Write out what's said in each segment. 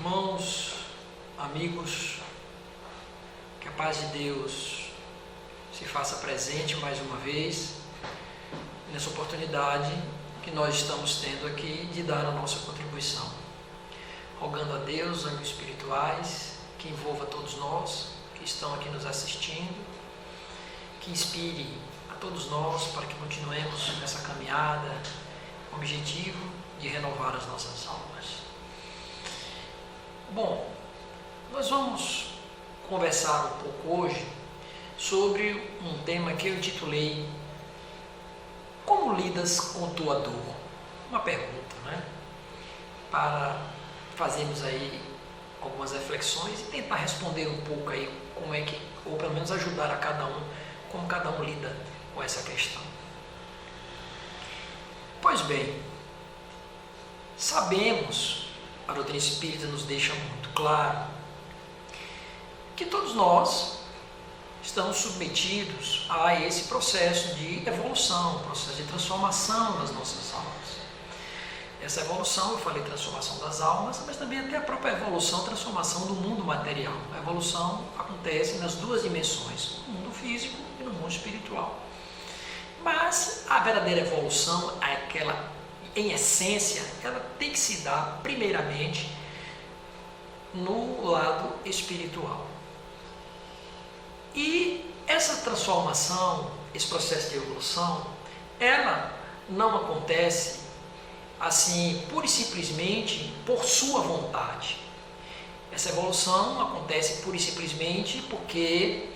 Irmãos, amigos, que a paz de Deus se faça presente mais uma vez nessa oportunidade que nós estamos tendo aqui de dar a nossa contribuição. Rogando a Deus, amigos espirituais, que envolva todos nós que estão aqui nos assistindo, que inspire a todos nós para que continuemos nessa caminhada com o objetivo de renovar as nossas almas. Bom, nós vamos conversar um pouco hoje sobre um tema que eu intitulei Como lidas com tua dor? Uma pergunta, né? Para fazermos aí algumas reflexões e tentar responder um pouco aí como é que, ou pelo menos ajudar a cada um, como cada um lida com essa questão. Pois bem, sabemos, a doutrina espírita nos deixa muito claro que todos nós estamos submetidos a esse processo de evolução, processo de transformação das nossas almas. Essa evolução, eu falei transformação das almas, mas também até a própria evolução, transformação do mundo material. A evolução acontece nas duas dimensões, no mundo físico e no mundo espiritual. Mas a verdadeira evolução, aquela em essência, ela tem que se dar primeiramente no lado espiritual. E essa transformação, esse processo de evolução, ela não acontece assim, pura e simplesmente por sua vontade. Essa evolução acontece pura e simplesmente porque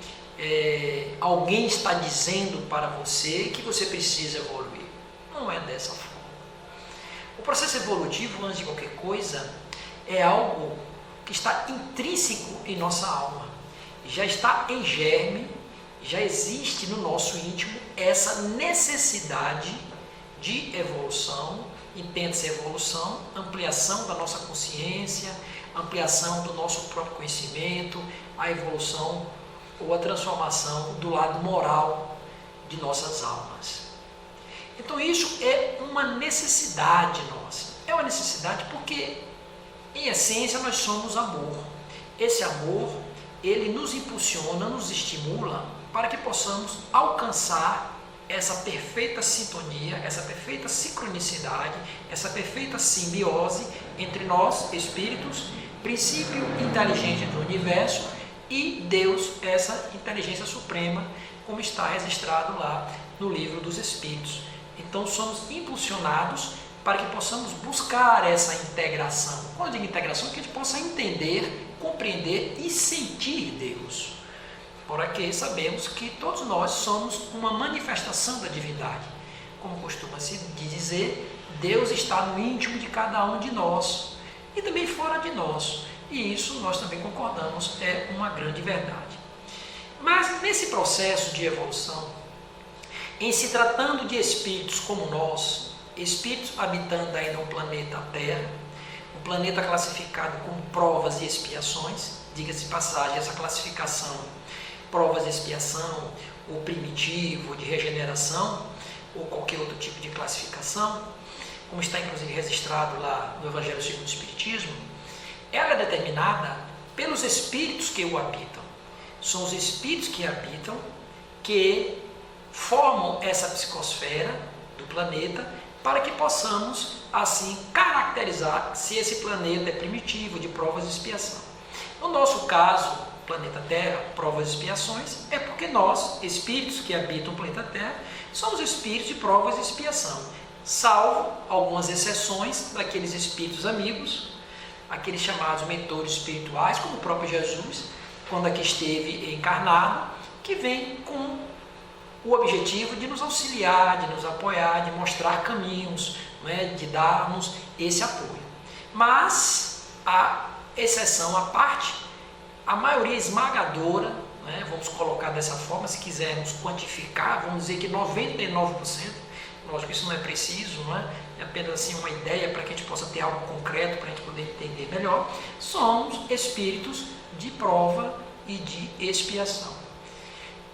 alguém está dizendo para você que você precisa evoluir. Não é dessa forma. O processo evolutivo, antes de qualquer coisa, é algo que está intrínseco em nossa alma. Já está em germe, já existe no nosso íntimo essa necessidade de evolução. Entende-se evolução, ampliação da nossa consciência, ampliação do nosso próprio conhecimento, a evolução ou a transformação do lado moral de nossas almas. Então isso é uma necessidade nossa. É uma necessidade porque, em essência, nós somos amor. Esse amor, ele nos impulsiona, nos estimula para que possamos alcançar essa perfeita sintonia, essa perfeita sincronicidade, essa perfeita simbiose entre nós, espíritos, princípio inteligente do universo, e Deus, essa inteligência suprema, como está registrado lá no livro dos Espíritos. Então somos impulsionados para que possamos buscar essa integração. Quando eu digo integração, que a gente possa entender, compreender e sentir Deus. Porque sabemos que todos nós somos uma manifestação da divindade. Como costuma-se dizer, Deus está no íntimo de cada um de nós e também fora de nós. E isso nós também concordamos, é uma grande verdade. Mas nesse processo de evolução, em se tratando de espíritos como nós, espíritos habitando aí no planeta Terra, um planeta classificado como provas e expiações, diga-se de passagem, essa classificação, provas de expiação, ou primitivo, de regeneração, ou qualquer outro tipo de classificação, como está inclusive registrado lá no Evangelho segundo o Espiritismo, ela é determinada pelos espíritos que o habitam. São os espíritos que habitam, que formam essa psicosfera do planeta, para que possamos assim caracterizar se esse planeta é primitivo, de provas de expiação. No nosso caso, planeta Terra, provas e expiações, é porque nós, espíritos que habitam o planeta Terra, somos espíritos de provas e expiação, salvo algumas exceções daqueles espíritos amigos, aqueles chamados mentores espirituais, como o próprio Jesus, quando aqui esteve encarnado, que vem com o objetivo de nos auxiliar, de nos apoiar, de mostrar caminhos, né, de darmos esse apoio. Mas, a exceção à parte, a maioria esmagadora, né, vamos colocar dessa forma, se quisermos quantificar, vamos dizer que 99%, lógico que isso não é preciso, não é? É apenas assim uma ideia para que a gente possa ter algo concreto, para a gente poder entender melhor, somos espíritos de prova e de expiação.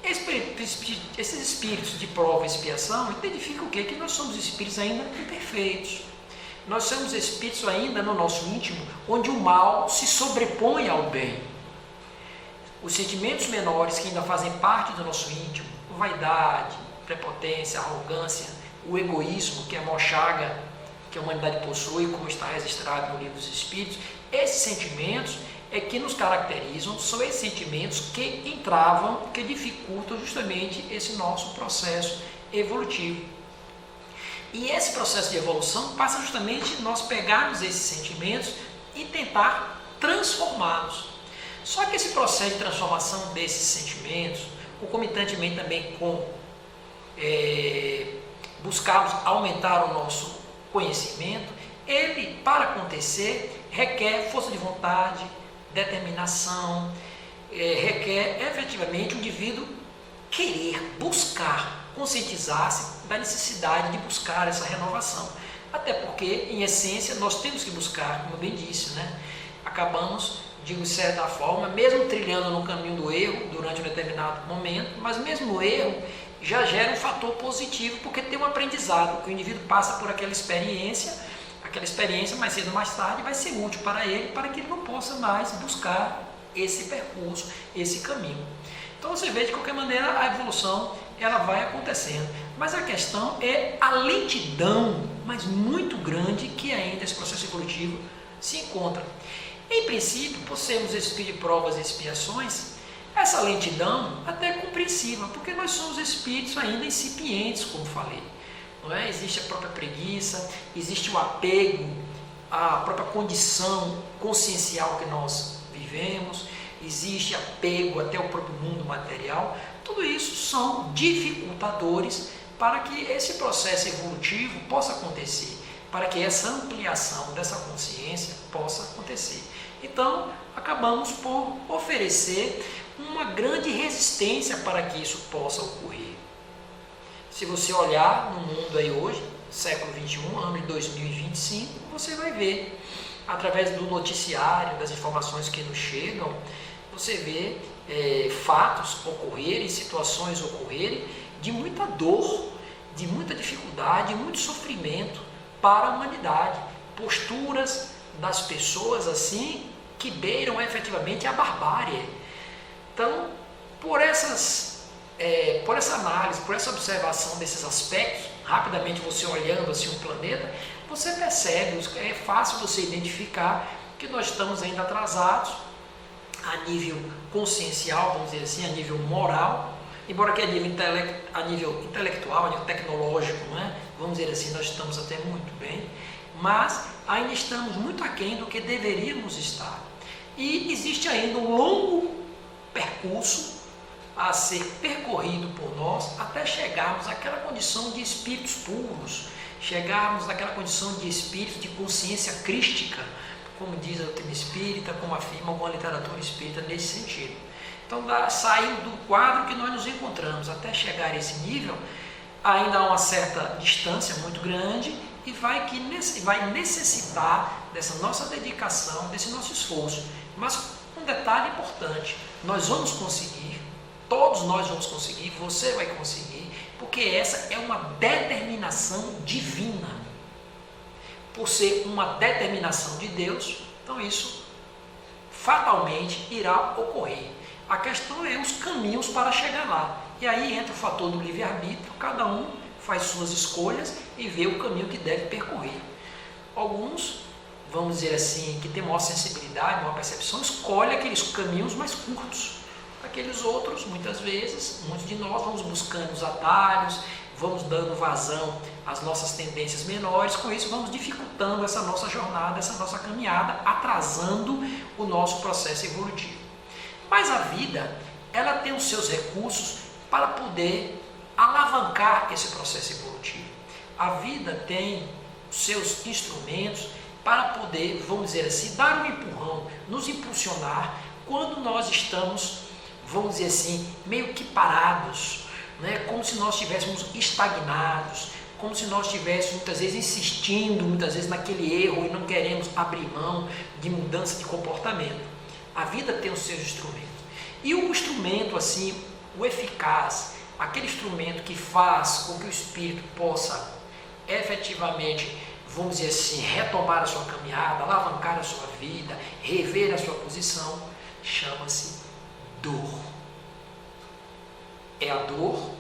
Esses espíritos de prova e expiação identificam o quê? Que nós somos espíritos ainda imperfeitos. Nós somos espíritos ainda no nosso íntimo, onde o mal se sobrepõe ao bem. Os sentimentos menores que ainda fazem parte do nosso íntimo, vaidade, prepotência, arrogância, o egoísmo, que é a maior chaga que a humanidade possui, como está registrado no Livro dos Espíritos, esses sentimentos é que nos caracterizam, são esses sentimentos que entravam, que dificultam justamente esse nosso processo evolutivo. E esse processo de evolução passa justamente nós pegarmos esses sentimentos e tentar transformá-los. Só que esse processo de transformação desses sentimentos, concomitantemente também com buscarmos aumentar o nosso conhecimento, ele, para acontecer, requer força de vontade, determinação, requer efetivamente o indivíduo querer, buscar, conscientizar-se da necessidade de buscar essa renovação. Até porque, em essência, nós temos que buscar, como eu bem disse, né? Acabamos, de certa forma, mesmo trilhando no caminho do erro durante um determinado momento, mas mesmo o erro já gera um fator positivo, porque tem um aprendizado, que o indivíduo passa por aquela experiência mais cedo ou mais tarde vai ser útil para ele, para que ele não possa mais buscar esse percurso, esse caminho. Então você vê, de qualquer maneira, a evolução ela vai acontecendo, mas a questão é a lentidão, mas muito grande, que ainda esse processo evolutivo se encontra. Em princípio, por sermos espíritos de provas e expiações, essa lentidão até é compreensiva, porque nós somos espíritos ainda incipientes, como falei. Não é? Existe a própria preguiça, existe o apego à própria condição consciencial que nós vivemos, existe apego até o próprio mundo material. Tudo isso são dificultadores para que esse processo evolutivo possa acontecer, para que essa ampliação dessa consciência possa acontecer. Então, acabamos por oferecer uma grande resistência para que isso possa ocorrer. Se você olhar no mundo aí hoje, século XXI, ano de 2025, você vai ver, através do noticiário, das informações que nos chegam, você vê fatos ocorrerem, situações ocorrerem de muita dor, de muita dificuldade, de muito sofrimento para a humanidade. Posturas das pessoas assim que beiram efetivamente a barbárie. Então, por essa análise, por essa observação desses aspectos, rapidamente você olhando assim o planeta, você percebe, é fácil você identificar que nós estamos ainda atrasados a nível consciencial, vamos dizer assim, a nível moral, embora que a nível intelectual, a nível tecnológico, né? Vamos dizer assim, nós estamos até muito bem, mas ainda estamos muito aquém do que deveríamos estar. E existe ainda um longo percurso a ser percorrido por nós até chegarmos àquela condição de espíritos puros, chegarmos àquela condição de espírito de consciência crística, como diz a doutrina espírita, como afirma alguma literatura espírita nesse sentido. Então, saindo do quadro que nós nos encontramos até chegar a esse nível, ainda há uma certa distância muito grande e vai necessitar dessa nossa dedicação, desse nosso esforço. Mas um detalhe importante, nós vamos conseguir, todos nós vamos conseguir, você vai conseguir, porque essa é uma determinação divina. Por ser uma determinação de Deus, então isso fatalmente irá ocorrer. A questão é os caminhos para chegar lá. E aí entra o fator do livre-arbítrio, cada um faz suas escolhas e vê o caminho que deve percorrer. Alguns, vamos dizer assim, que têm maior sensibilidade, maior percepção, escolhem aqueles caminhos mais curtos. Aqueles outros, muitas vezes, muitos de nós vamos buscando os atalhos, vamos dando vazão às nossas tendências menores, com isso vamos dificultando essa nossa jornada, essa nossa caminhada, atrasando o nosso processo evolutivo. Mas a vida, ela tem os seus recursos para poder alavancar esse processo evolutivo. A vida tem os seus instrumentos para poder, vamos dizer assim, dar um empurrão, nos impulsionar quando nós estamos, vamos dizer assim, meio que parados, né? Como se nós estivéssemos estagnados, como se nós estivéssemos muitas vezes insistindo, muitas vezes naquele erro e não queremos abrir mão de mudança de comportamento. A vida tem os seus instrumentos. E o instrumento, assim, o eficaz, aquele instrumento que faz com que o espírito possa efetivamente, vamos dizer assim, retomar a sua caminhada, alavancar a sua vida, rever a sua posição, chama-se dor. É a dor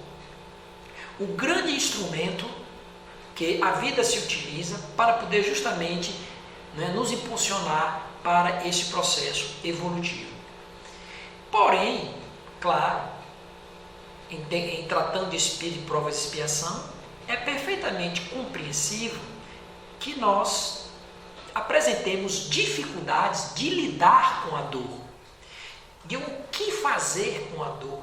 o grande instrumento que a vida se utiliza para poder justamente, né, nos impulsionar para esse processo evolutivo. Porém, claro, em tratando de espírito de provas e expiação, é perfeitamente compreensível que nós apresentemos dificuldades de lidar com a dor, de o que fazer com a dor,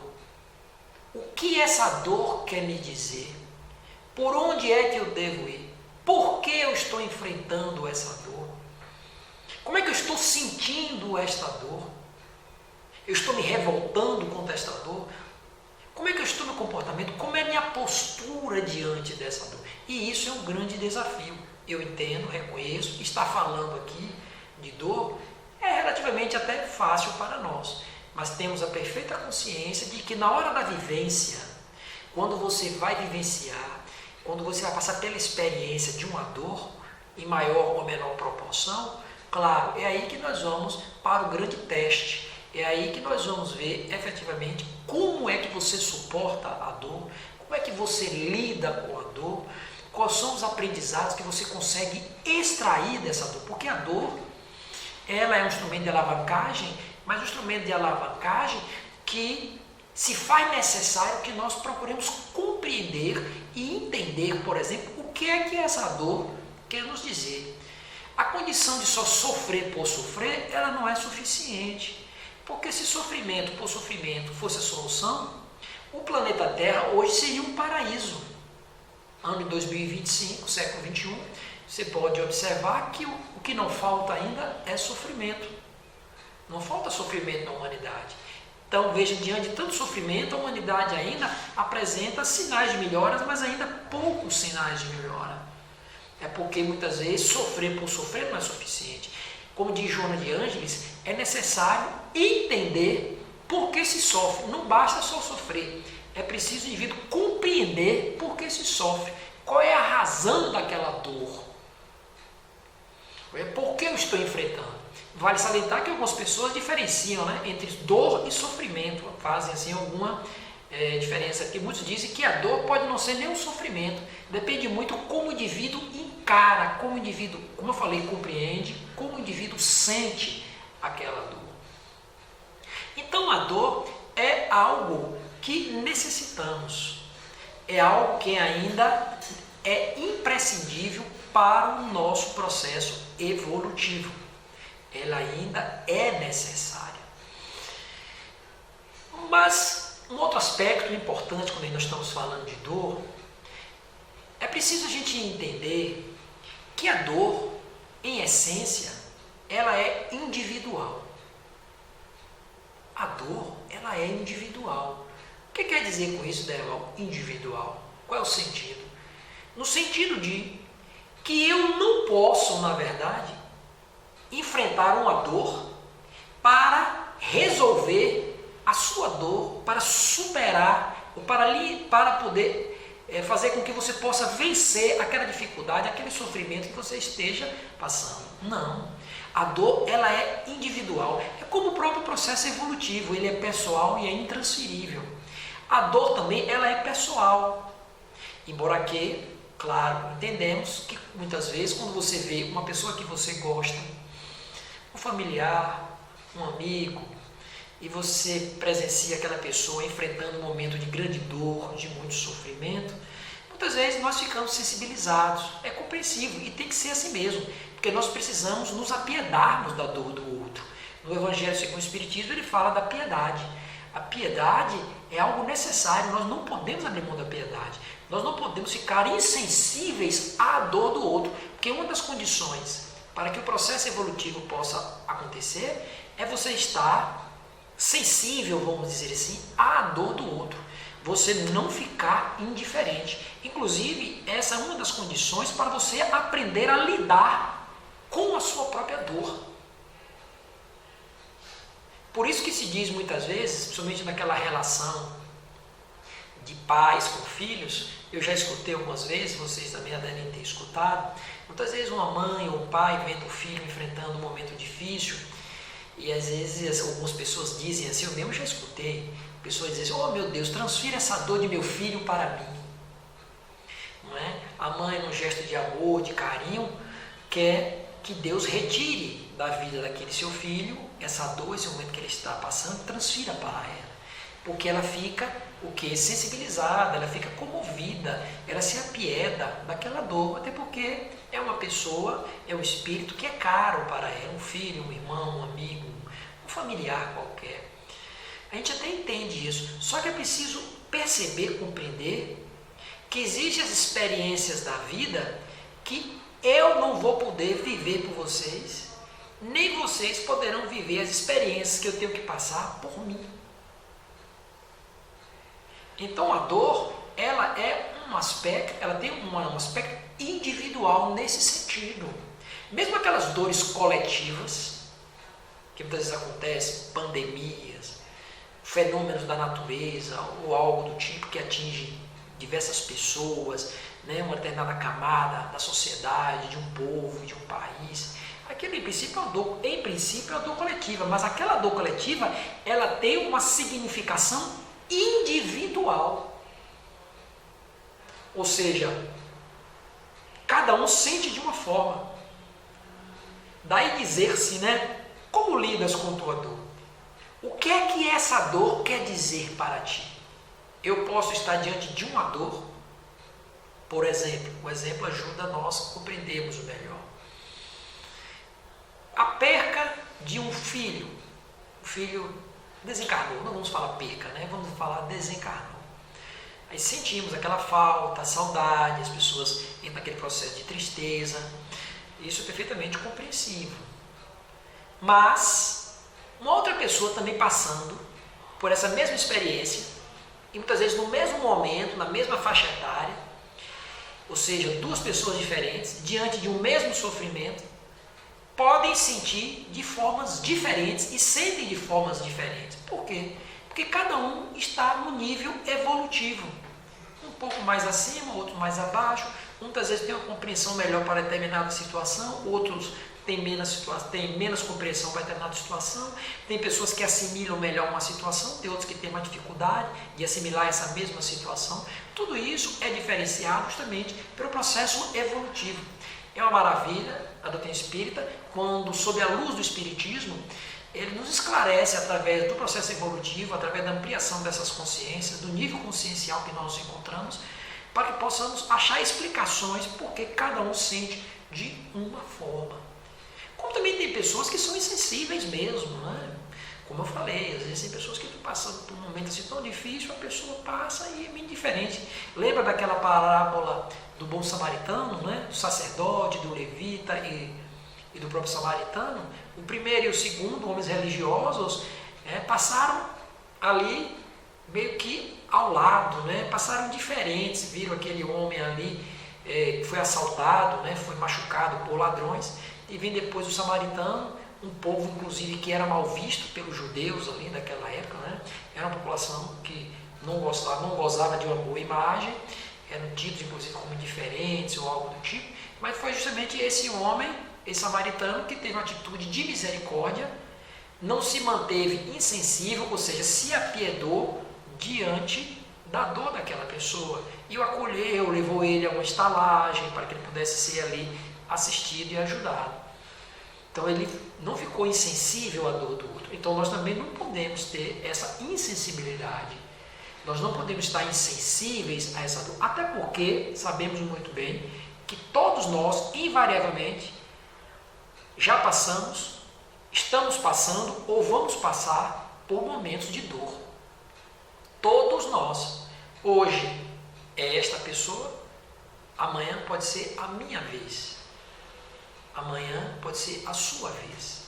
o que essa dor quer me dizer, por onde é que eu devo ir, por que eu estou enfrentando essa dor, como é que eu estou sentindo esta dor, eu estou me revoltando contra esta dor, como é que eu estou no comportamento, como é a minha postura diante dessa dor. E isso é um grande desafio. Eu entendo, reconheço, estar falando aqui de dor é relativamente até fácil para nós, mas temos a perfeita consciência de que na hora da vivência, quando você vai vivenciar, quando você vai passar pela experiência de uma dor, em maior ou menor proporção, claro, é aí que nós vamos para o grande teste, é aí que nós vamos ver efetivamente como é que você suporta a dor, como é que você lida com a dor, quais são os aprendizados que você consegue extrair dessa dor, porque a dor, ela é um instrumento de alavancagem, mas um instrumento de alavancagem que se faz necessário que nós procuremos compreender e entender, por exemplo, o que é que essa dor quer nos dizer. A condição de só sofrer por sofrer, ela não é suficiente, porque se sofrimento por sofrimento fosse a solução, o planeta Terra hoje seria um paraíso. Ano 2025, século 21, você pode observar que o que não falta ainda é sofrimento. Não falta sofrimento na humanidade. Então, veja, diante de tanto sofrimento, a humanidade ainda apresenta sinais de melhoras, mas ainda poucos sinais de melhora. É porque muitas vezes sofrer por sofrer não é suficiente. Como diz Joana de Ângeles, é necessário entender por que se sofre. Não basta só sofrer. É preciso o indivíduo compreender por que se sofre. Qual é a razão daquela dor? Por que eu estou enfrentando? Vale salientar que algumas pessoas diferenciam, né, entre dor e sofrimento. Fazem assim alguma diferença aqui. Muitos dizem que a dor pode não ser nem um sofrimento. Depende muito como o indivíduo encara, como o indivíduo, como eu falei, compreende, como o indivíduo sente aquela dor. Então a dor é algo que necessitamos, é algo que ainda é imprescindível para o nosso processo evolutivo. Ela ainda é necessária. Mas um outro aspecto importante quando nós estamos falando de dor, é preciso a gente entender que a dor, em essência, ela é individual. A dor, ela é individual. O que quer dizer com isso, Deval? Individual. Qual é o sentido? No sentido de que eu não posso, na verdade, enfrentar uma dor para resolver a sua dor, para superar, ou para poder fazer com que você possa vencer aquela dificuldade, aquele sofrimento que você esteja passando. Não. A dor, ela é individual. É como o próprio processo evolutivo, ele é pessoal e é intransferível. A dor também, ela é pessoal. Embora que, claro, entendemos que muitas vezes quando você vê uma pessoa que você gosta, um familiar, um amigo, e você presencia aquela pessoa enfrentando um momento de grande dor, de muito sofrimento, muitas vezes nós ficamos sensibilizados. É compreensível e tem que ser assim mesmo, porque nós precisamos nos apiedarmos da dor do outro. No Evangelho segundo o Espiritismo ele fala da piedade. A piedade é algo necessário, nós não podemos abrir mão da piedade. Nós não podemos ficar insensíveis à dor do outro, porque uma das condições para que o processo evolutivo possa acontecer é você estar sensível, vamos dizer assim, à dor do outro. Você não ficar indiferente. Inclusive, essa é uma das condições para você aprender a lidar com a sua própria dor. Por isso que se diz muitas vezes, principalmente naquela relação de pais com filhos, eu já escutei algumas vezes, vocês também já devem ter escutado, muitas vezes uma mãe ou um pai vendo o filho enfrentando um momento difícil, e às vezes algumas pessoas dizem assim, eu mesmo já escutei, pessoas dizem assim, oh meu Deus, transfira essa dor de meu filho para mim. Não é? A mãe, num gesto de amor, de carinho, quer que Deus retire da vida daquele seu filho essa dor, esse momento que ele está passando, transfira para ela. Porque ela fica o que? Sensibilizada, ela fica comovida, ela se apieda daquela dor, até porque é uma pessoa, é um espírito que é caro para ela, um filho, um irmão, um amigo, um familiar qualquer. A gente até entende isso, só que é preciso perceber, compreender que existem as experiências da vida que eu não vou poder viver por vocês, nem vocês poderão viver as experiências que eu tenho que passar por mim. Então a dor, ela é um aspecto, ela tem um aspecto individual nesse sentido. Mesmo aquelas dores coletivas, que muitas vezes acontecem, pandemias, fenômenos da natureza ou algo do tipo que atinge diversas pessoas, né, uma determinada camada da sociedade, de um povo, de um país. Aquilo em princípio é uma dor coletiva, mas aquela dor coletiva, ela tem uma significação individual. Ou seja, cada um sente de uma forma. Daí dizer-se, né, como lidas com tua dor? O que é que essa dor quer dizer para ti? Eu posso estar diante de uma dor, por exemplo, o exemplo ajuda nós a compreendermos o melhor. A perca de um filho, o filho desencarnou, não vamos falar perca, né? Vamos falar desencarnou. Aí sentimos aquela falta, a saudade, as pessoas entram naquele processo de tristeza, isso é perfeitamente compreensível. Mas, uma outra pessoa também passando por essa mesma experiência, e muitas vezes no mesmo momento, na mesma faixa etária, ou seja, duas pessoas diferentes, diante de um mesmo sofrimento, podem sentir de formas diferentes e sentem de formas diferentes. Por quê? Porque cada um está no nível evolutivo. Um pouco mais acima, outro mais abaixo. Muitas vezes tem uma compreensão melhor para determinada situação, outros têm menos compreensão para determinada situação. Tem pessoas que assimilam melhor uma situação, tem outros que têm uma dificuldade de assimilar essa mesma situação. Tudo isso é diferenciado justamente pelo processo evolutivo. É uma maravilha a doutrina espírita, quando, sob a luz do espiritismo, ele nos esclarece através do processo evolutivo, através da ampliação dessas consciências, do nível consciencial que nós nos encontramos, para que possamos achar explicações porque cada um sente de uma forma. Como também tem pessoas que são insensíveis mesmo, né? Como eu falei, às vezes tem pessoas que estão passando por um momento assim tão difícil, a pessoa passa e é bem diferente. Lembra daquela parábola do bom samaritano, né? Do sacerdote, do levita e do próprio samaritano? O primeiro e o segundo, homens religiosos, passaram ali meio que ao lado, né? Passaram diferentes, viram aquele homem ali que foi assaltado, né? Foi machucado por ladrões, e vem depois o samaritano, um povo inclusive que era mal visto pelos judeus ali naquela época, né? Era uma população que não gozava de uma boa imagem, eram tidos inclusive como indiferentes ou algo do tipo, mas foi justamente esse homem, esse samaritano, que teve uma atitude de misericórdia, não se manteve insensível, ou seja, se apiedou diante da dor daquela pessoa, e o acolheu, levou ele a uma estalagem para que ele pudesse ser ali assistido e ajudado. Então ele não ficou insensível à dor do outro. Então nós também não podemos ter essa insensibilidade. Nós não podemos estar insensíveis a essa dor. Até porque sabemos muito bem que todos nós, invariavelmente, já passamos, estamos passando ou vamos passar por momentos de dor. Todos nós. Hoje é esta pessoa, amanhã pode ser a minha vez. Amanhã pode ser a sua vez.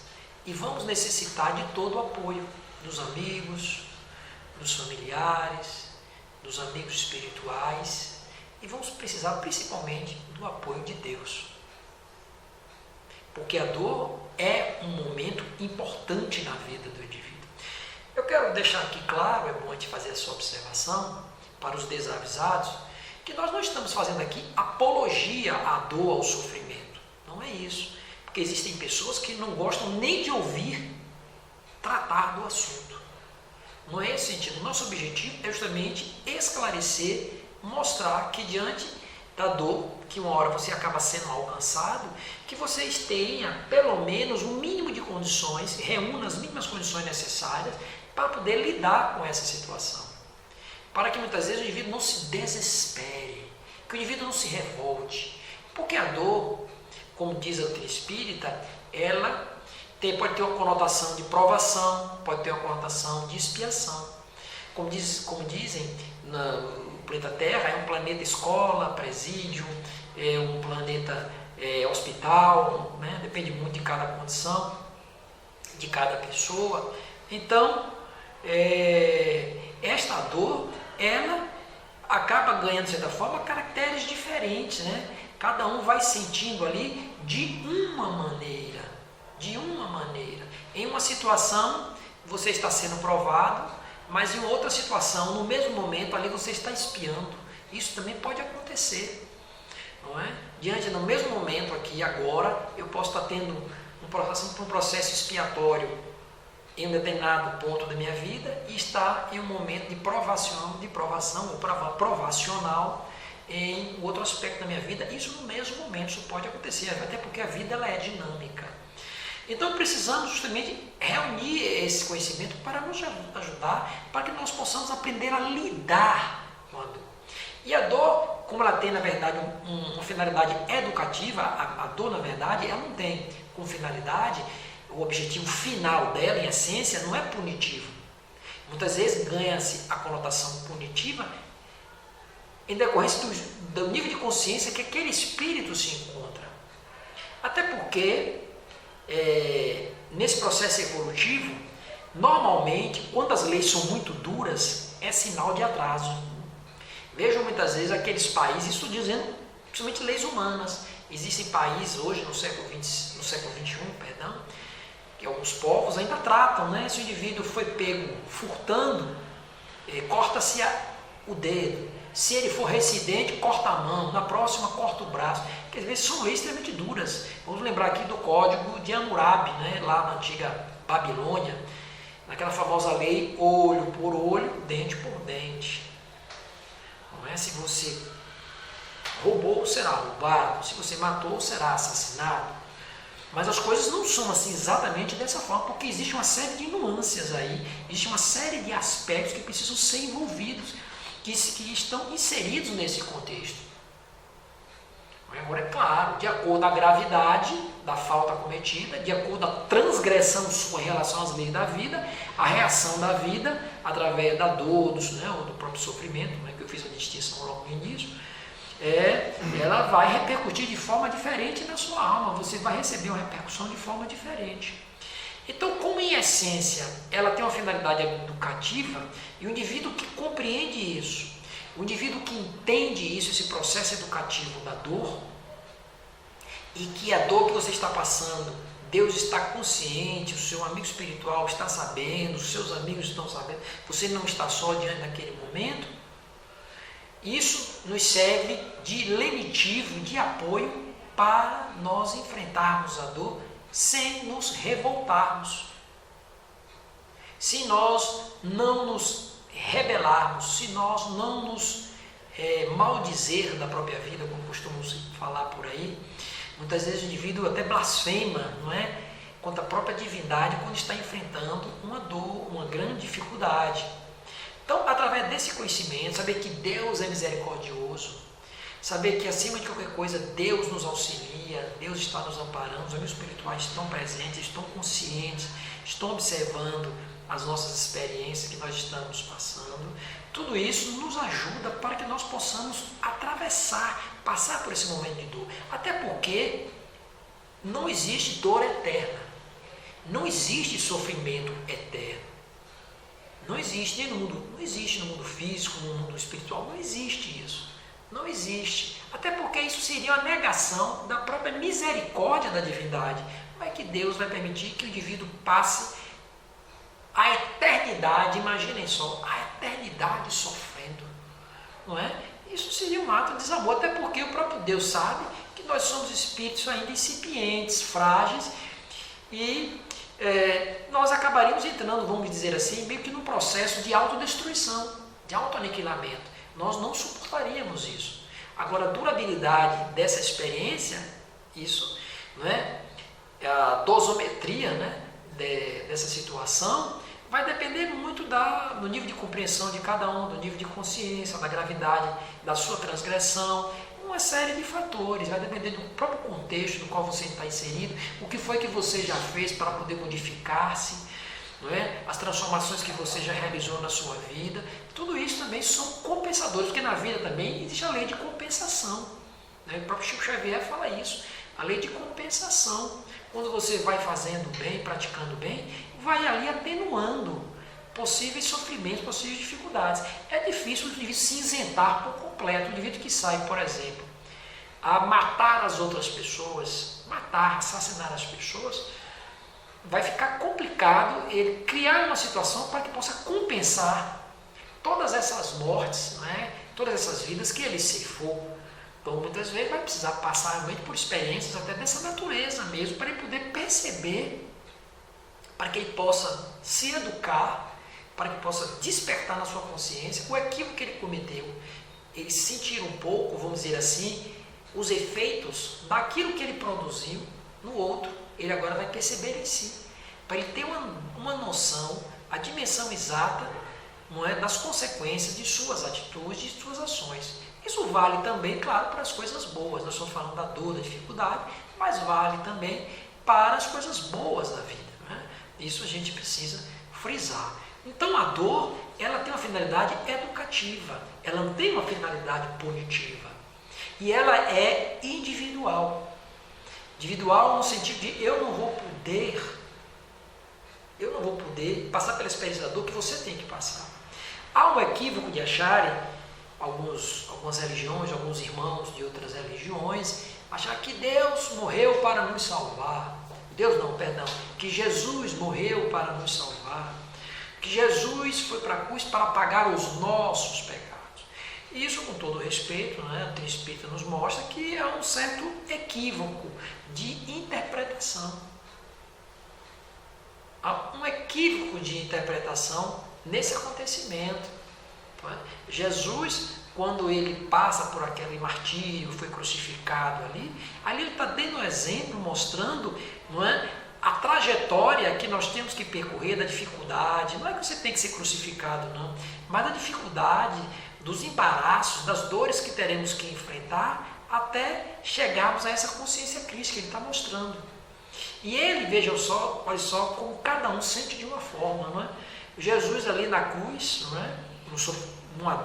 E vamos necessitar de todo o apoio dos amigos, dos familiares, dos amigos espirituais, e vamos precisar principalmente do apoio de Deus. Porque a dor é um momento importante na vida do indivíduo. Eu quero deixar aqui claro, é bom a gente fazer essa observação, para os desavisados, que nós não estamos fazendo aqui apologia à dor, ao sofrimento. Não é isso. Porque existem pessoas que não gostam nem de ouvir tratar do assunto. Não é esse sentido. Nosso objetivo é justamente esclarecer, mostrar que diante da dor, que uma hora você acaba sendo alcançado, que vocês tenham pelo menos um mínimo de condições, reúna as mínimas condições necessárias para poder lidar com essa situação. Para que muitas vezes o indivíduo não se desespere, que o indivíduo não se revolte. Porque a dor, como diz a doutrina espírita, ela pode ter uma conotação de provação, pode ter uma conotação de expiação. Como dizem, o planeta Terra é um planeta escola, presídio, é um planeta hospital, né? Depende muito de cada condição, de cada pessoa. Então, esta dor, ela acaba ganhando, de certa forma, caracteres diferentes, né? Cada um vai sentindo ali de uma maneira. Em uma situação, você está sendo provado, mas em outra situação, no mesmo momento, ali você está espiando. Isso também pode acontecer, não é? No mesmo momento aqui, agora, eu posso estar tendo um processo expiatório em um determinado ponto da minha vida e estar em um momento de provação ou provacional em outro aspecto da minha vida. Isso no mesmo momento, isso pode acontecer, até porque a vida ela é dinâmica. Então precisamos justamente reunir esse conhecimento para nos ajudar, para que nós possamos aprender a lidar com a dor. E a dor, como ela tem na verdade uma finalidade educativa, a dor na verdade ela não tem como finalidade, o objetivo final dela em essência não é punitivo. Muitas vezes ganha-se a conotação punitiva em decorrência do nível de consciência que aquele espírito se encontra. Até porque nesse processo evolutivo, normalmente, quando as leis são muito duras, é sinal de atraso. Vejam muitas vezes aqueles países, estou dizendo principalmente leis humanas. Existem países hoje, no século XXI, que alguns povos ainda tratam, né? Se o indivíduo foi pego furtando, corta-se o dedo. Se ele for reincidente, corta a mão, na próxima corta o braço. Quer dizer, são leis extremamente duras. Vamos lembrar aqui do código de Hammurabi, né? Lá na antiga Babilônia, naquela famosa lei olho por olho, dente por dente. Não é? Se você roubou, será roubado. Se você matou, será assassinado. Mas as coisas não são assim exatamente dessa forma, porque existe uma série de nuances aí, existe uma série de aspectos que precisam ser envolvidos, que estão inseridos nesse contexto. Agora, é claro, de acordo com a gravidade da falta cometida, de acordo com a transgressão sua em relação às leis da vida, a reação da vida, através da dor, ou do próprio sofrimento, né, que eu fiz a distinção logo no início, ela vai repercutir de forma diferente na sua alma, você vai receber uma repercussão de forma diferente. Então, como em essência ela tem uma finalidade educativa, e o indivíduo que compreende isso, o indivíduo que entende isso, esse processo educativo da dor, e que a dor que você está passando, Deus está consciente, o seu amigo espiritual está sabendo, os seus amigos estão sabendo, você não está só diante daquele momento, isso nos serve de lenitivo, de apoio para nós enfrentarmos a dor sem nos revoltarmos. Se nós não nos rebelarmos, se nós não nos maldizer da própria vida, como costumamos falar por aí, muitas vezes o indivíduo até blasfema, não é? Contra a própria divindade quando está enfrentando uma dor, uma grande dificuldade. Então, através desse conhecimento, saber que Deus é misericordioso, saber que acima de qualquer coisa Deus nos auxilia, Deus está nos amparando, os amigos espirituais estão presentes, estão conscientes, estão observando as nossas experiências que nós estamos passando. Tudo isso nos ajuda para que nós possamos atravessar, passar por esse momento de dor. Até porque não existe dor eterna, não existe sofrimento eterno. Não existe no mundo físico, no mundo espiritual, não existe isso. Não existe. Até porque isso seria uma negação da própria misericórdia da divindade. Como é que Deus vai permitir que o indivíduo passe a eternidade, imaginem só, a eternidade sofrendo? não é? Isso seria um ato de desamor, até porque o próprio Deus sabe que nós somos espíritos ainda incipientes, frágeis, e nós acabaríamos entrando, vamos dizer assim, meio que num processo de autodestruição, de autoaniquilamento. Nós não suportaríamos isso. Agora, a durabilidade dessa experiência, isso, não é? A dosometria, né, dessa situação vai depender muito do nível de compreensão de cada um, do nível de consciência, da gravidade da sua transgressão, uma série de fatores, vai depender do próprio contexto no qual você está inserido, o que foi que você já fez para poder modificar-se, não é? As transformações que você já realizou na sua vida, tudo isso também são compensadores, porque na vida também existe a lei de compensação, né? O próprio Chico Xavier fala isso, a lei de compensação. Quando você vai fazendo bem, praticando bem, vai ali atenuando possíveis sofrimentos, possíveis dificuldades. É difícil o indivíduo se isentar por completo. O indivíduo que sai, por exemplo, a matar as outras pessoas, matar, assassinar as pessoas, vai ficar complicado ele criar uma situação para que possa compensar todas essas mortes, não é? Todas essas vidas que ele ceifou. Então, muitas vezes vai precisar passar realmente por experiências até dessa natureza mesmo, para ele poder perceber, para que ele possa se educar, para que possa despertar na sua consciência o equívoco que ele cometeu. Ele sentir um pouco, vamos dizer assim, os efeitos daquilo que ele produziu no outro, ele agora vai perceber em si, para ele ter uma noção, a dimensão exata, não é, das consequências de suas atitudes, de suas ações. Isso vale também, claro, para as coisas boas. Nós estamos falando da dor, da dificuldade, mas vale também para as coisas boas da vida, né? Isso a gente precisa frisar. Então a dor, ela tem uma finalidade educativa, ela não tem uma finalidade punitiva. E ela é individual. Individual no sentido de eu não vou poder passar pela experiência da dor que você tem que passar. Há um equívoco de acharem algumas religiões, alguns irmãos de outras religiões, achar que Deus morreu para nos salvar. Que Jesus morreu para nos salvar. Que Jesus foi para a cruz para pagar os nossos pecados. E isso, com todo respeito, né, a Doutrina Espírita nos mostra que há um certo equívoco de interpretação. Há um equívoco de interpretação nesse acontecimento. Jesus, quando ele passa por aquele martírio, foi crucificado ali ele está dando um exemplo, mostrando, não é, a trajetória que nós temos que percorrer da dificuldade. Não é que você tem que ser crucificado, não, mas da dificuldade, dos embaraços, das dores que teremos que enfrentar até chegarmos a essa consciência crítica que ele está mostrando. E ele, vejam só, olha só como cada um sente de uma forma, não é? Jesus ali na cruz, não é?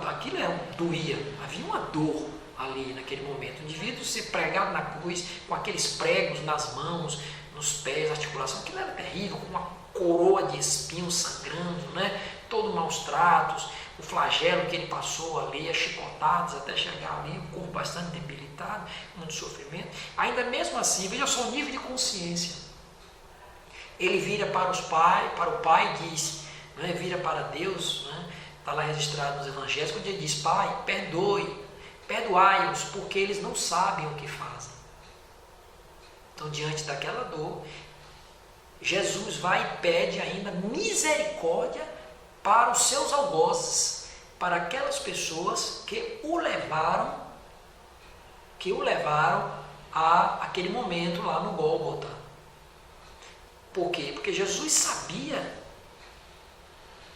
Aquilo doía, havia uma dor ali naquele momento. O indivíduo ser pregado na cruz, com aqueles pregos nas mãos, nos pés, articulação, aquilo era terrível, com uma coroa de espinhos sangrando, né? Todo maus tratos, o flagelo que ele passou ali, as chicotadas até chegar ali, o corpo bastante debilitado, muito sofrimento. Ainda mesmo assim, veja só o nível de consciência. Ele vira para o Pai e diz, né? Vira para Deus, né? Está lá registrado nos evangelhos, quando ele diz: Pai, perdoai-os, porque eles não sabem o que fazem. Então, diante daquela dor, Jesus vai e pede ainda misericórdia para os seus algozes, para aquelas pessoas que o levaram a aquele momento lá no Gólgota. Por quê? Porque Jesus sabia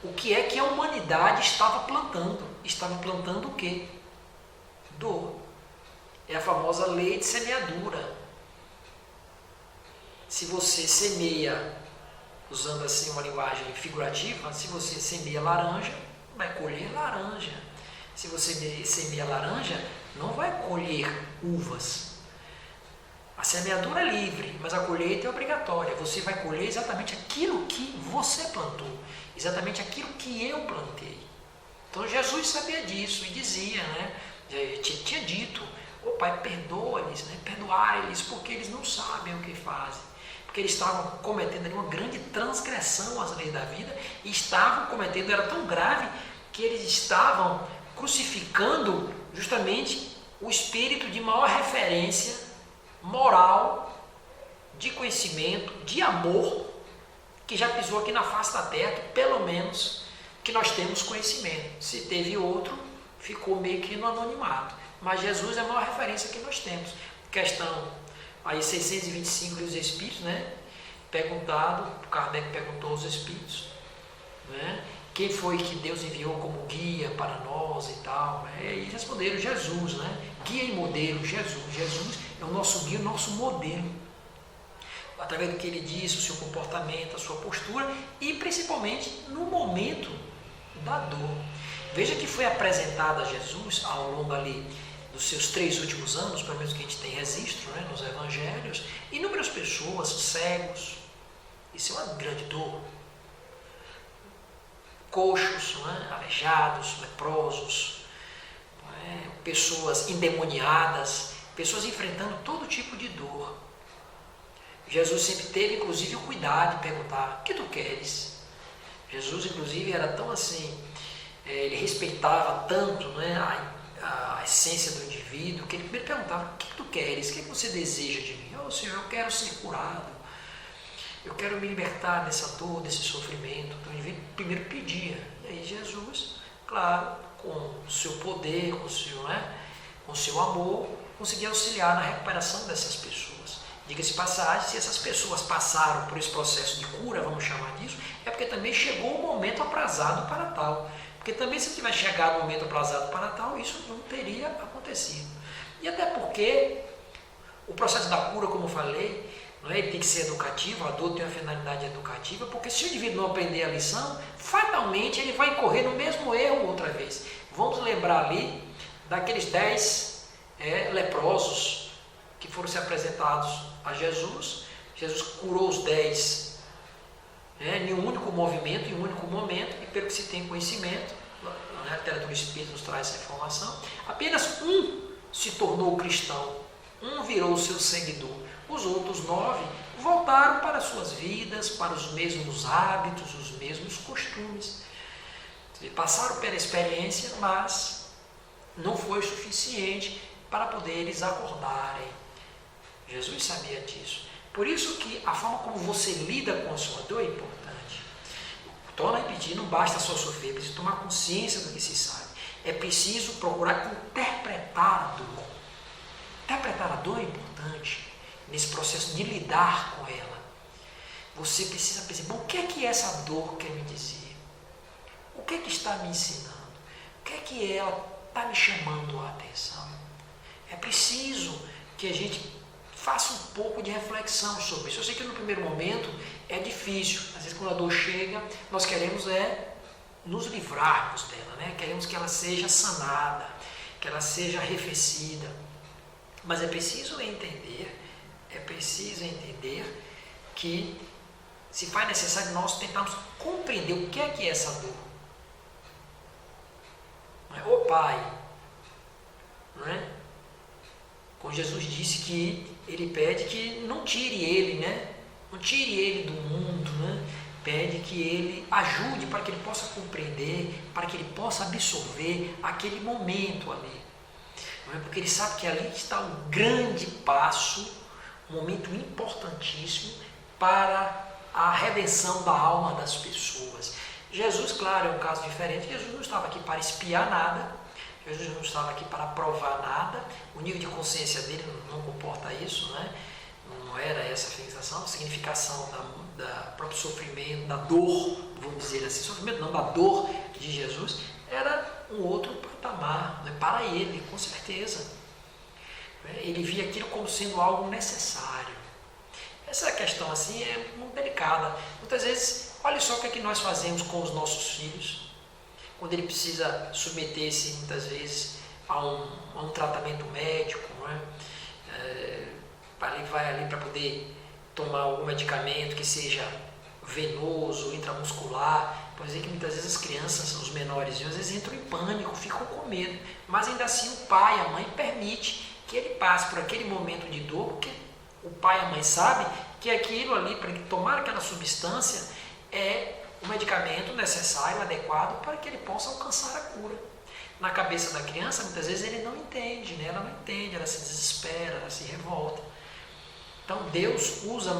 o que é que a humanidade estava plantando. Estava plantando o quê? Dor. É a famosa lei de semeadura. Se você semeia, usando assim uma linguagem figurativa, se você semeia laranja, vai colher laranja. Se você semeia laranja, não vai colher uvas. A semeadura é livre, mas a colheita é obrigatória. Você vai colher exatamente aquilo que você plantou, exatamente aquilo que eu plantei. Então Jesus sabia disso e dizia, né? Tinha dito: "Ô Pai, perdoa-lhes, né? Perdoai-lhes, porque eles não sabem o que fazem." Porque eles estavam cometendo ali uma grande transgressão às leis da vida, e estavam cometendo, era tão grave que eles estavam crucificando justamente o espírito de maior referência moral, de conhecimento, de amor, que já pisou aqui na face da terra, que pelo menos que nós temos conhecimento. Se teve outro, ficou meio que no anonimato. Mas Jesus é a maior referência que nós temos. Questão aí 625 dos Espíritos, né? Perguntado, Kardec perguntou aos Espíritos, né? Quem foi que Deus enviou como guia para nós e tal, né? E responderam Jesus, né? Guia e modelo, Jesus. Jesus é o nosso guia, o nosso modelo. Através do que ele disse, o seu comportamento, a sua postura e principalmente no momento da dor. Veja que foi apresentado a Jesus ao longo ali dos seus 3 últimos anos, pelo menos que a gente tem registro, né, nos evangelhos, inúmeras pessoas, cegos, isso é uma grande dor, coxos, né, aleijados, leprosos, né, pessoas endemoniadas, pessoas enfrentando todo tipo de dor. Jesus sempre teve, inclusive, o cuidado de perguntar: o que tu queres? Jesus, inclusive, era tão assim, ele respeitava tanto, né, a essência do indivíduo, que ele primeiro perguntava: o que tu queres? O que você deseja de mim? Oh, Senhor, eu quero ser curado, eu quero me libertar dessa dor, desse sofrimento. Então, o indivíduo primeiro pedia. E aí Jesus, claro, com o seu poder, com o seu amor, conseguia auxiliar na recuperação dessas pessoas. Diga-se passagem, se essas pessoas passaram por esse processo de cura, vamos chamar disso, é porque também chegou o momento aprazado para tal. Porque também se tivesse chegado o momento aprazado para tal, isso não teria acontecido. E até porque o processo da cura, como eu falei, não é? Ele tem que ser educativo, a dor tem uma finalidade educativa, porque se o indivíduo não aprender a lição, fatalmente ele vai incorrer no mesmo erro outra vez. Vamos lembrar ali daqueles 10 leprosos que foram ser apresentados a Jesus. Jesus curou os 10 em um único movimento, em um único momento, e pelo que se tem conhecimento, a literatura espírita nos traz essa informação, apenas um se tornou cristão, um virou seu seguidor. Os outros 9 voltaram para suas vidas, para os mesmos hábitos, os mesmos costumes. Passaram pela experiência, mas não foi suficiente para poder eles acordarem. Jesus sabia disso. Por isso que a forma como você lida com a sua dor é importante. Torno a repetir, não basta só sofrer, é preciso tomar consciência do que se sabe. É preciso procurar interpretar a dor. Interpretar a dor é importante nesse processo de lidar com ela. Você precisa perceber, o que é que essa dor quer me dizer? O que é que está me ensinando? O que é que ela está me chamando a atenção? É preciso que a gente faça um pouco de reflexão sobre isso. Eu sei que no primeiro momento é difícil. Às vezes quando a dor chega, nós queremos nos livrarmos dela, né? Queremos que ela seja sanada, que ela seja arrefecida. Mas é preciso entender que se faz necessário nós tentarmos compreender o que é essa dor. O Pai, não é? Como Jesus disse que ele pede que não tire ele, né? Não tire ele do mundo, né? Pede que ele ajude para que ele possa compreender, para que ele possa absorver aquele momento ali. Não é? Porque ele sabe que ali está um grande passo, um momento importantíssimo para a redenção da alma das pessoas. Jesus, claro, é um caso diferente. Jesus não estava aqui para espiar nada. Jesus não estava aqui para provar nada. O nível de consciência dele não comporta isso, né? Não era essa a fixação, a significação da próprio sofrimento, da dor, vamos dizer assim, sofrimento não, da dor de Jesus, era um outro patamar, né? Para ele, com certeza. Ele via aquilo como sendo algo necessário. Essa questão assim é muito delicada. Muitas vezes, olha só o que é que nós fazemos com os nossos filhos, quando ele precisa submeter-se muitas vezes a um tratamento médico, não é? Ele vai ali para poder tomar algum medicamento que seja venoso, intramuscular. Pode dizer que muitas vezes as crianças, os menores, às vezes entram em pânico, ficam com medo, mas ainda assim o pai, a mãe permite que ele passe por aquele momento de dor, porque o pai e a mãe sabem que aquilo ali, para ele tomar aquela substância, é o medicamento necessário, adequado, para que ele possa alcançar a cura. na cabeça da criança, muitas vezes ele não entende, né? Ela não entende, ela se desespera, ela se revolta. Então Deus usa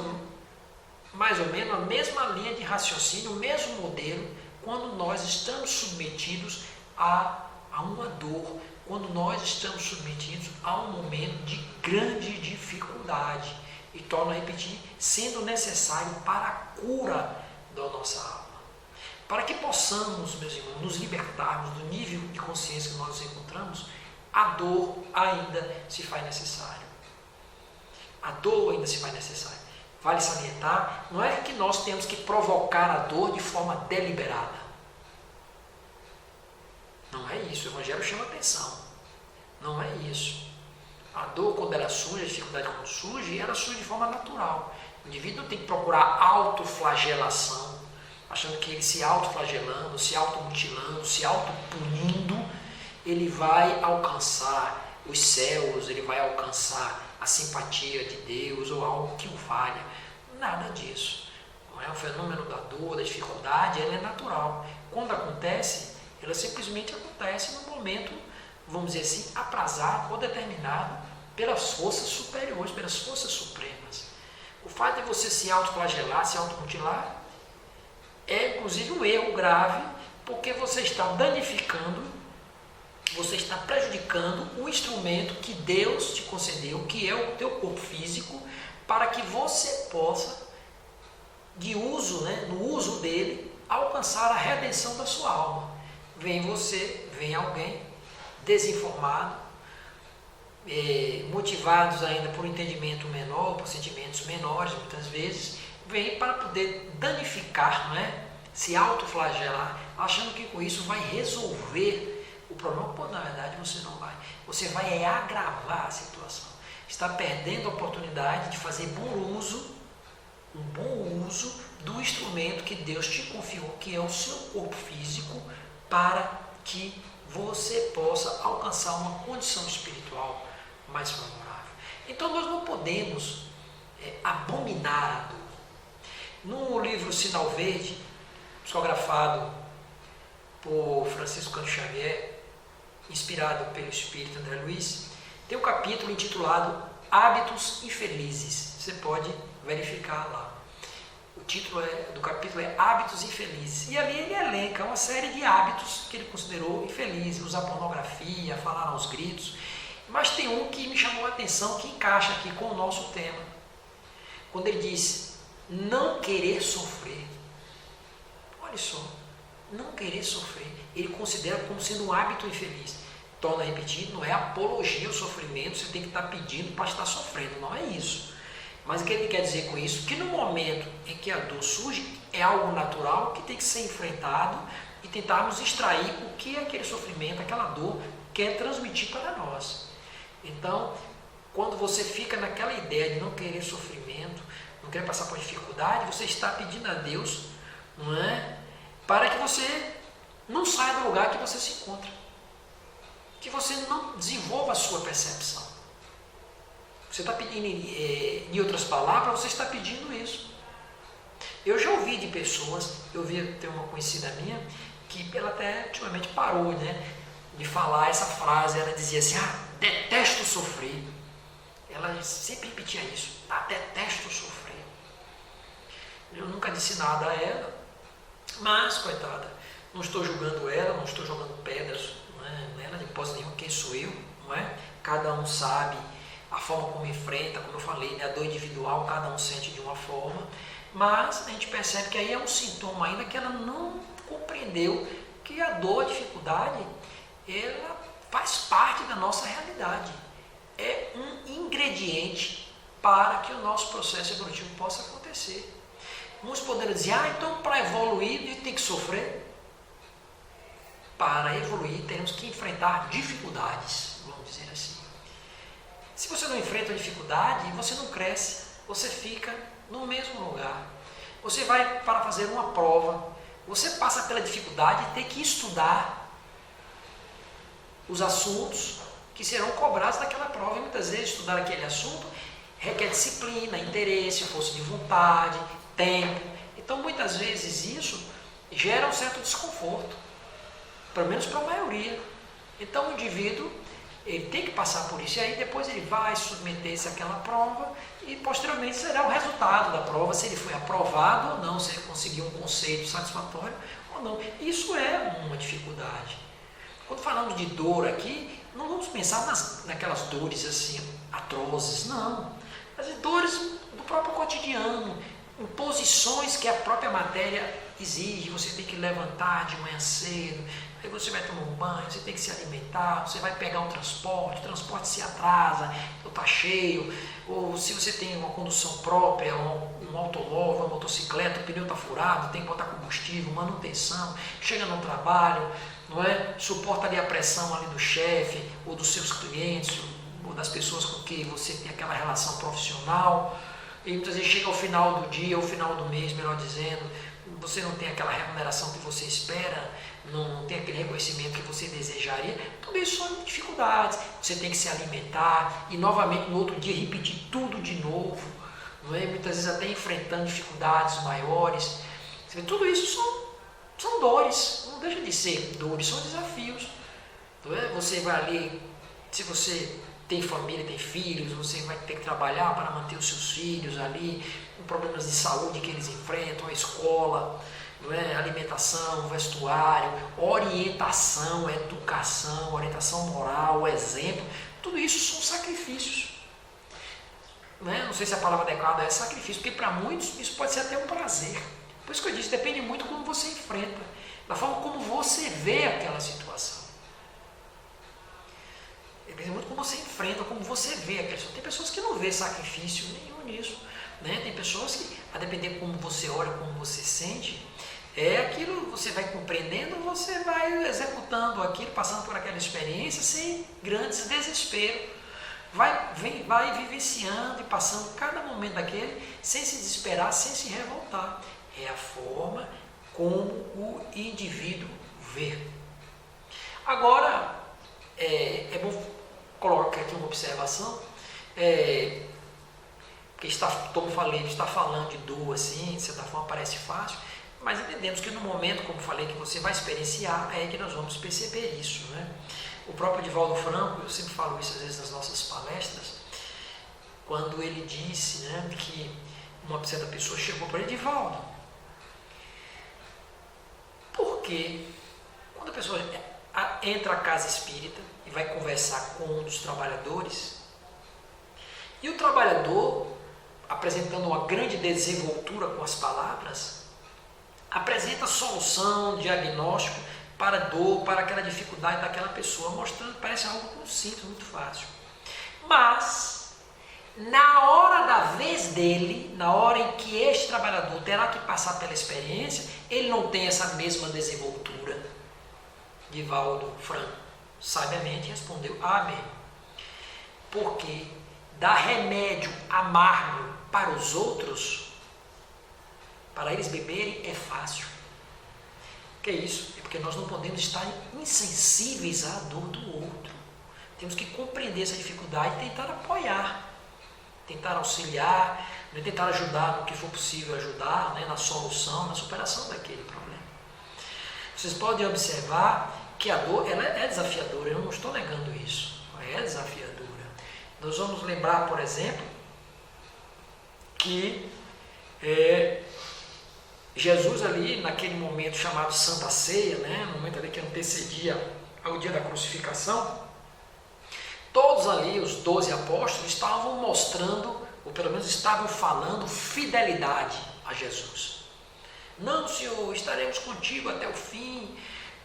mais ou menos a mesma linha de raciocínio, o mesmo modelo, quando nós estamos submetidos a uma dor, quando nós estamos submetidos a um momento de grande dificuldade. E torno a repetir, sendo necessário para a cura da nossa alma. Para que possamos, meus irmãos, nos libertarmos do nível de consciência que nós nos encontramos, a dor ainda se faz necessária. A dor ainda se faz necessária. Vale salientar, não é que nós temos que provocar a dor de forma deliberada. Não é isso, o Evangelho chama atenção. Não é isso. A dor, quando ela surge, a dificuldade quando surge, ela surge de forma natural. O indivíduo não tem que procurar autoflagelação, achando que ele se autoflagelando, se automutilando, se autopunindo, ele vai alcançar os céus, ele vai alcançar a simpatia de Deus ou algo que o valha. Nada disso. Não é? O fenômeno da dor, da dificuldade, ela é natural. Quando acontece, ela simplesmente acontece num momento, vamos dizer assim, aprazado ou determinado pelas forças superiores, pelas forças supremas. O fato de você se autoflagelar, se automutilar, é inclusive um erro grave, porque você está danificando, você está prejudicando o instrumento que Deus te concedeu, que é o teu corpo físico, para que você possa, de uso, né, no uso dele, alcançar a redenção da sua alma. Vem você, vem alguém desinformado, motivados ainda por um entendimento menor, por sentimentos menores, muitas vezes, vem para poder danificar, não é? Se autoflagelar, achando que com isso vai resolver o problema. Pô, na verdade você não vai. Você vai agravar a situação. Está perdendo a oportunidade de fazer um bom uso do instrumento que Deus te confiou, que é o seu corpo físico, para que você possa alcançar uma condição espiritual mais favorável. Então nós não podemos abominar a dor. No livro Sinal Verde, psicografado por Francisco Cândido Xavier, inspirado pelo espírito André Luiz, tem um capítulo intitulado Hábitos Infelizes. Você pode verificar lá. O título do capítulo é Hábitos Infelizes. E ali ele elenca uma série de hábitos que ele considerou infelizes, usar pornografia, falar aos gritos. Mas tem um que me chamou a atenção, que encaixa aqui com o nosso tema. Quando ele diz, não querer sofrer. Olha só, não querer sofrer. Ele considera como sendo um hábito infeliz. Torna a repetir, não é apologia ao sofrimento, você tem que estar pedindo para estar sofrendo, não é isso. Mas o que ele quer dizer com isso? Que no momento em que a dor surge, é algo natural que tem que ser enfrentado e tentarmos extrair o que aquele sofrimento, aquela dor quer transmitir para nós. Então, quando você fica naquela ideia de não querer sofrimento, não querer passar por dificuldade, você está pedindo a Deus, não é? Para que você não saia do lugar que você se encontra. Que você não desenvolva a sua percepção. Você está pedindo, em outras palavras, você está pedindo isso. Eu já ouvi de pessoas, tem uma conhecida minha, que ela até ultimamente parou, né, de falar essa frase. Ela dizia assim, detesto sofrer. Ela sempre repetia isso, detesto sofrer. Eu nunca disse nada a ela, mas, coitada, não estou julgando ela, não estou jogando pedras, não é ela de hipótese nenhuma, quem sou eu, não é? Cada um sabe a forma como enfrenta, como eu falei, né? A dor individual, cada um sente de uma forma, mas a gente percebe que aí é um sintoma ainda que ela não compreendeu que a dor, a dificuldade, ela faz parte da nossa realidade, é um ingrediente para que o nosso processo evolutivo possa acontecer. Muitos poderão dizer, então para evoluir a gente tem que sofrer. Para evoluir temos que enfrentar dificuldades, vamos dizer assim. Se você não enfrenta a dificuldade, você não cresce, você fica no mesmo lugar. Você vai para fazer uma prova, você passa pela dificuldade de ter que estudar os assuntos que serão cobrados naquela prova. E muitas vezes estudar aquele assunto requer disciplina, interesse, força de vontade, tempo. Então muitas vezes isso gera um certo desconforto, pelo menos para a maioria. Então o indivíduo, ele tem que passar por isso, e aí depois ele vai submeter-se àquela prova, e posteriormente será o resultado da prova, se ele foi aprovado ou não, se ele conseguiu um conceito satisfatório ou não. Isso é uma dificuldade. Quando falamos de dor aqui, não vamos pensar naquelas dores assim, atrozes, não. As dores do próprio cotidiano, em posições que a própria matéria exige, você tem que levantar de manhã cedo, aí você vai tomar um banho, você tem que se alimentar, você vai pegar um transporte, o transporte se atrasa, ou está cheio, ou se você tem uma condução própria, um automóvel, uma motocicleta, o pneu está furado, tem que botar combustível, manutenção, chega no trabalho, não é? Suporta ali a pressão ali do chefe, ou dos seus clientes, ou das pessoas com quem você tem aquela relação profissional, e muitas vezes chega ao final do dia, ao final do mês, melhor dizendo, você não tem aquela remuneração que você espera, não tem aquele reconhecimento que você desejaria, tudo isso são dificuldades. Você tem que se alimentar e novamente no outro dia repetir tudo de novo, não é? Muitas vezes até enfrentando dificuldades maiores. Tudo isso são dores, não deixa de ser dores, são desafios. Não é? Você vai ali, se você tem família, tem filhos, você vai ter que trabalhar para manter os seus filhos ali, com problemas de saúde que eles enfrentam, a escola, não é? Alimentação, vestuário, orientação, educação, orientação moral, exemplo, tudo isso são sacrifícios. Não sei se a palavra adequada é sacrifício, porque para muitos isso pode ser até um prazer. Por isso que eu disse, depende muito como você enfrenta, da forma como você vê aquela situação. Depende muito como você enfrenta, como você vê aquela situação. Tem pessoas que não vê sacrifício nenhum nisso, né? Tem pessoas que, a depender como você olha, como você sente, aquilo você vai compreendendo, você vai executando aquilo, passando por aquela experiência sem grandes desespero. Vai vivenciando e passando cada momento daquele sem se desesperar, sem se revoltar. É a forma como o indivíduo vê. Agora, é bom colocar aqui uma observação, porque como falei, está falando de dor assim, de certa forma parece fácil, mas entendemos que no momento, como falei, que você vai experienciar, é que nós vamos perceber isso, né? O próprio Divaldo Franco, eu sempre falo isso às vezes nas nossas palestras, quando ele disse, né, que uma certa pessoa chegou para ele, Divaldo, por que quando a pessoa entra à casa espírita e vai conversar com um dos trabalhadores, e o trabalhador, apresentando uma grande desenvoltura com as palavras, apresenta solução, diagnóstico para a dor, para aquela dificuldade daquela pessoa, mostrando que parece algo muito simples, muito fácil. Mas, na hora da vez dele, na hora em que este trabalhador terá que passar pela experiência, ele não tem essa mesma desenvoltura. Divaldo Franco sabiamente respondeu, amém. Porque dar remédio amargo para os outros, para eles beberem, é fácil. O que é isso? É porque nós não podemos estar insensíveis à dor do outro. Temos que compreender essa dificuldade e tentar apoiar, tentar auxiliar, tentar ajudar no que for possível ajudar, né, na solução, na superação daquele problema. Vocês podem observar que a dor ela é desafiadora, eu não estou negando isso, ela é desafiadora. Nós vamos lembrar, por exemplo, que Jesus ali, naquele momento chamado Santa Ceia, né, no momento ali que antecedia ao dia da crucificação, todos ali, os 12 apóstolos, estavam mostrando, ou pelo menos estavam falando, fidelidade a Jesus. Não, Senhor, estaremos contigo até o fim,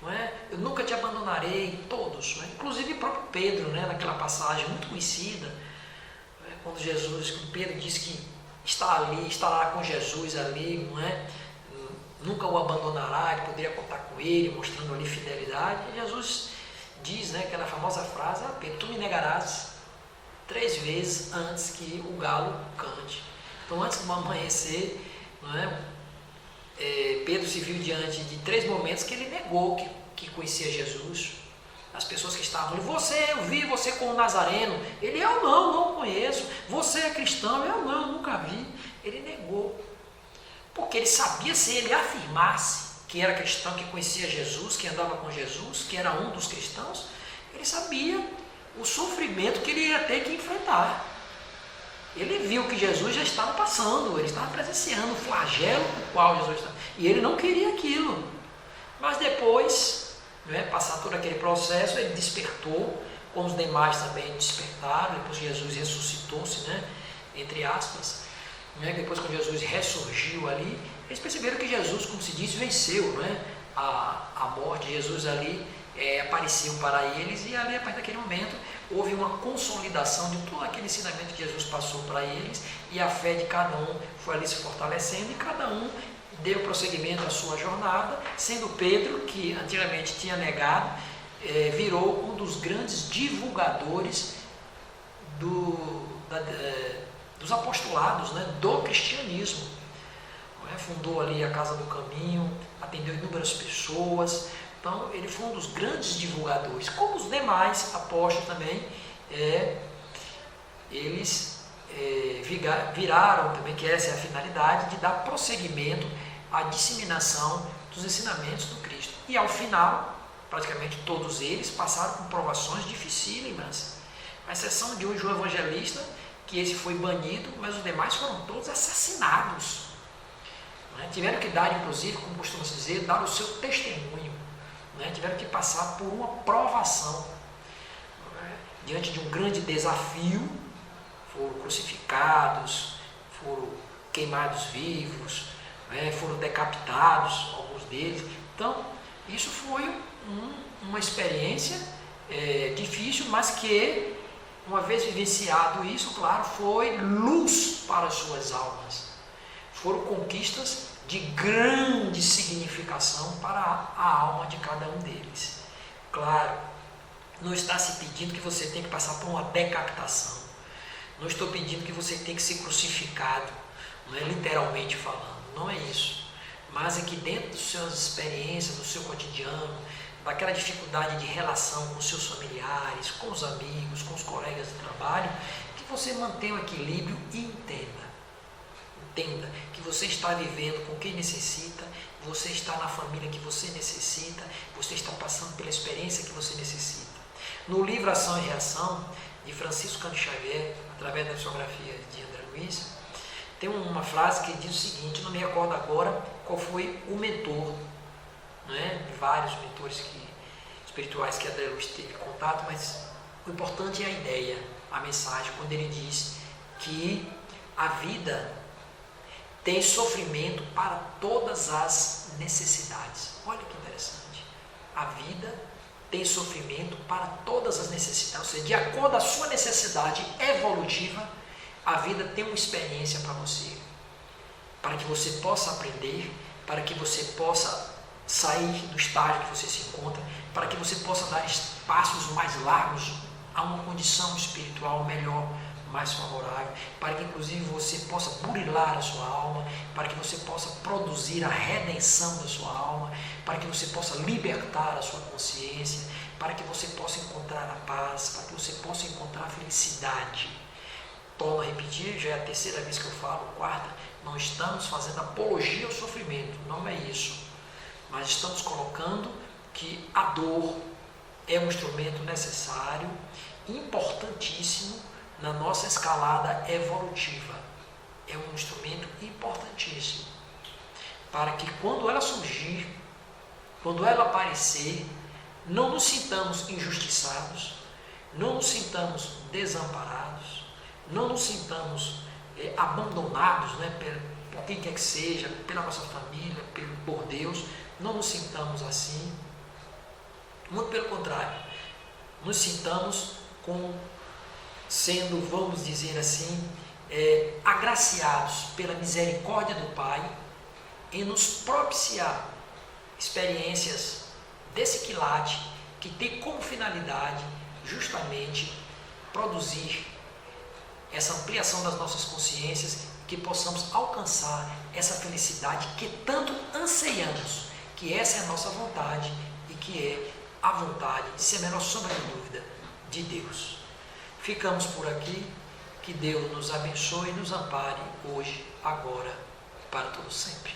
não é? Eu nunca te abandonarei, todos, não é? Inclusive o próprio Pedro, né, naquela passagem muito conhecida, não é? Quando Pedro diz que estará com Jesus ali, não é? Nunca o abandonará, ele poderia contar com ele, mostrando ali fidelidade. E Jesus diz, né, aquela famosa frase, Pedro, tu me negarás 3 vezes antes que o galo cante. Então, antes do amanhecer, não é? Pedro se viu diante de 3 momentos que ele negou que conhecia Jesus. As pessoas que estavam ali, eu vi você com o Nazareno. Ele, eu não conheço. Você é cristão? Eu nunca vi. Ele negou. Porque ele sabia, se ele afirmasse que era cristão, que conhecia Jesus, que andava com Jesus, que era um dos cristãos, Ele sabia o sofrimento que ele ia ter que enfrentar. Ele viu que Jesus já estava passando, ele estava presenciando o flagelo por qual Jesus estava. E ele não queria aquilo. Mas depois, passar todo aquele processo, ele despertou, como os demais também despertaram, depois que Jesus ressuscitou-se, entre aspas. Depois que Jesus ressurgiu ali, eles perceberam que Jesus, como se diz, venceu a morte. Jesus ali apareceu para eles, e ali, a partir daquele momento, houve uma consolidação de todo aquele ensinamento que Jesus passou para eles, e a fé de cada um foi ali se fortalecendo, e cada um deu prosseguimento à sua jornada, sendo Pedro, que antigamente tinha negado, virou um dos grandes divulgadores dos apostolados, do cristianismo. Fundou ali a Casa do Caminho, atendeu inúmeras pessoas. Então, ele foi um dos grandes divulgadores, como os demais apóstolos também, eles viraram também, que essa é a finalidade, de dar prosseguimento à disseminação dos ensinamentos do Cristo. E ao final, praticamente todos eles passaram por provações dificílimas, à exceção de um João Evangelista, que esse foi banido, mas os demais foram todos assassinados. Tiveram que dar, inclusive, como costuma-se dizer, dar o seu testemunho. Tiveram que passar por uma provação. Diante de um grande desafio, foram crucificados, foram queimados vivos, foram decapitados, alguns deles. Então, isso foi uma experiência difícil, mas que, uma vez vivenciado isso, claro, foi luz para as suas almas. Foram conquistas de grande significação para a alma de cada um deles. Claro, não está se pedindo que você tenha que passar por uma decapitação. Não estou pedindo que você tenha que ser crucificado, literalmente falando. Não é isso. Mas é que dentro das suas experiências, do seu cotidiano, daquela dificuldade de relação com os seus familiares, com os amigos, com os colegas de trabalho, que você mantenha o equilíbrio e entenda que você está vivendo com quem necessita, você está na família que você necessita, você está passando pela experiência que você necessita. No livro Ação e Reação, de Francisco Cândido Xavier, através da psicografia de André Luiz, tem uma frase que diz o seguinte, não me recordo agora qual foi o mentor, de vários mentores espirituais que André Luiz teve contato, mas o importante é a ideia, a mensagem, quando ele diz que a vida tem sofrimento para todas as necessidades. Olha que interessante. A vida tem sofrimento para todas as necessidades. Ou seja, de acordo com a sua necessidade evolutiva, a vida tem uma experiência para você. Para que você possa aprender, para que você possa sair do estágio que você se encontra, para que você possa dar passos mais largos a uma condição espiritual melhor, mais favorável, para que inclusive você possa burilar a sua alma, para que você possa produzir a redenção da sua alma, para que você possa libertar a sua consciência, para que você possa encontrar a paz, para que você possa encontrar a felicidade. Torno a repetir, já é a terceira vez que eu falo, quarta, não estamos fazendo apologia ao sofrimento, não é isso, mas estamos colocando que a dor é um instrumento necessário, importantíssimo, na nossa escalada evolutiva. É um instrumento importantíssimo para que quando ela surgir, quando ela aparecer, não nos sintamos injustiçados, não nos sintamos desamparados, não nos sintamos abandonados, por quem quer que seja, pela nossa família, por Deus, não nos sintamos assim. Muito pelo contrário, nos sintamos sendo, vamos dizer assim, agraciados pela misericórdia do Pai em nos propiciar experiências desse quilate que tem como finalidade justamente produzir essa ampliação das nossas consciências, que possamos alcançar essa felicidade que tanto anseiamos, que essa é a nossa vontade e que é a vontade, sem a menor sombra de dúvida, de Deus. Ficamos por aqui, que Deus nos abençoe e nos ampare hoje, agora, para todo sempre.